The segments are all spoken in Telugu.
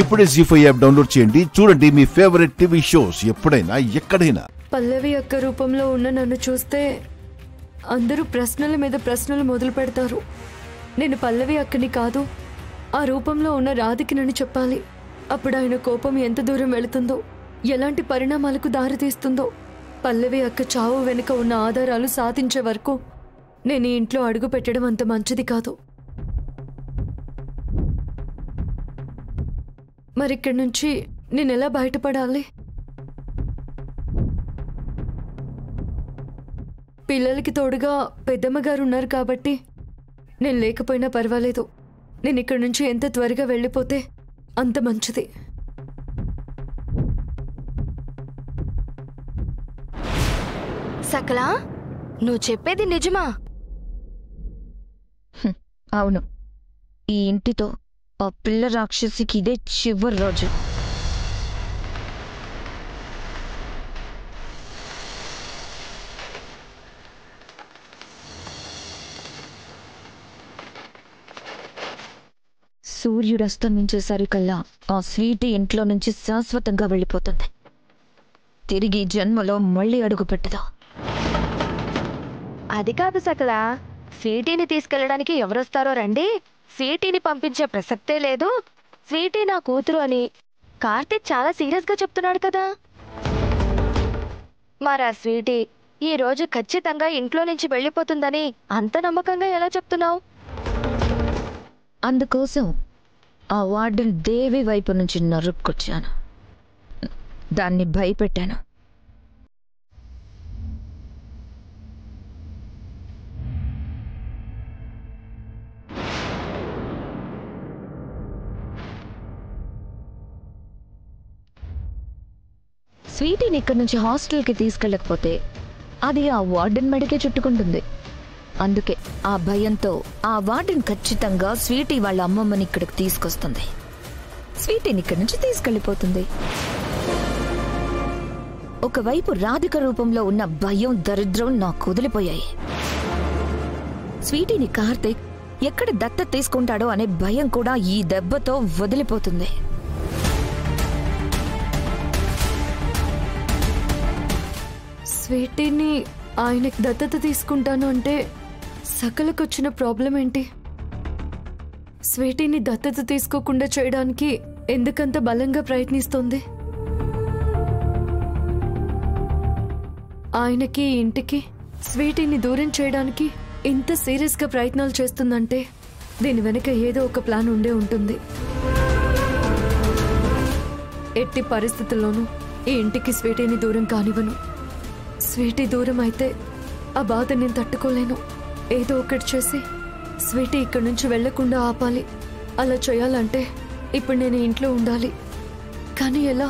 ఇప్పుడే జీ5 యాప్ డౌన్లోడ్ చేయండి. చూడండి మీ ఫేవరెట్ టీవీ షోస్ ఎప్పుడైనా ఎక్కడైనా. పల్లవి అక్క రూపంలో ఉన్న నన్ను చూస్తే అందరూ ప్రశ్నల మీద ప్రశ్నలు మొదలు పెడతారు. నేను పల్లవి అక్కని కాదు, ఆ రూపంలో ఉన్న రాధికి నన్ను చెప్పాలి. అప్పుడు ఆయన కోపం ఎంత దూరం వెళుతుందో, ఎలాంటి పరిణామాలకు దారితీస్తుందో, పల్లవి అక్క చావు వెనుక ఉన్న ఆధారాలు సాధించే వరకు నేను ఈ ఇంట్లో అడుగు పెట్టడం అంత మంచిది కాదు. మరిక్కడి నుంచి నేనెలా బయటపడాలి? పిల్లలకి తోడుగా పెద్దమ్మగారు ఉన్నారు కాబట్టి నేను లేకపోయినా పర్వాలేదు. నేను ఇక్కడి నుంచి ఎంత త్వరగా వెళ్ళిపోతే అంత మంచిది. సకలా, నువ్వు చెప్పేది నిజమా? అవును. ఈ ఇంటితో ఆ పిల్ల రాక్షసికి ఇదే చివరి రోజు. సూర్యుడు అస్తమించేసరికల్లా ఆ స్వీటీ ఇంట్లో నుంచి శాశ్వతంగా వెళ్ళిపోతుంది. తిరిగి జన్మలో మళ్ళీ అడుగు పెట్టదా. అది కాదు సకలా, స్వీటీని తీసుకెళ్ళడానికి ఎవరొస్తారో రండి. స్వీటీని పంపించే ప్రసక్తే లేదు. స్వీటీ నా కూతురు అని కార్తీక్ చాలా సీరియస్గా చెప్తున్నాడు కదా. మరా స్వీటీ ఈ రోజు ఖచ్చితంగా ఇంట్లో నుంచి వెళ్ళిపోతుందని అంత నమ్మకంగా ఎలా చెప్తున్నావు? అందుకోసం ఆ వార్డెన్ దేవి వైపు నుంచి నరుక్కొచ్చాను. దాన్ని భయపెట్టాను. స్వీటీని ఇక్కడి నుంచి హాస్టల్కి తీసుకెళ్ళకపోతే అది ఆ వార్డెన్ మెడకే చుట్టుకుంటుంది. అందుకే ఆ భయంతో ఆ వార్డెన్ ఖచ్చితంగా స్వీటీ వాళ్ళ అమ్మమ్మని ఇక్కడికి తీసుకొస్తుంది. స్వీటీని ఇక్కడి నుంచి తీసుకెళ్ళిపోతుంది. ఒకవైపు రాధిక రూపంలో ఉన్న భయం, దరిద్రం నాకు వదిలిపోయాయి. స్వీటీని కార్తీక్ ఎక్కడ దత్తత తీసుకుంటాడో అనే భయం కూడా ఈ దెబ్బతో వదిలిపోతుంది. స్వీటీని ఆయనకి దత్తత తీసుకుంటాను అంటే సకలకు వచ్చిన ప్రాబ్లం ఏంటి? స్వీటీని దత్తత తీసుకోకుండా చేయడానికి ఎందుకంత బలంగా ప్రయత్నిస్తోంది? ఆయనకి ఇంటికి స్వీటీని దూరం చేయడానికి ఇంత సీరియస్గా ప్రయత్నాలు చేస్తుందంటే దీని వెనక ఏదో ఒక ప్లాన్ ఉండే ఉంటుంది. ఎట్టి పరిస్థితుల్లోనూ ఈ ఇంటికి స్వీటీని దూరం కానివ్వను. స్వీటీ దూరం అయితే ఆ బాధ నేను తట్టుకోలేను. ఏదో ఒకటి చేసి స్వీటీ ఇక్కడి నుంచి వెళ్లకుండా ఆపాలి. అలా చేయాలంటే ఇప్పుడు నేను ఇంట్లో ఉండాలి. కానీ ఎలా?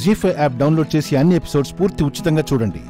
జీ5 యాప్ డౌన్లోడ్ చేసి అన్ని ఎపిసోడ్స్ పూర్తి ఉచితంగా చూడండి.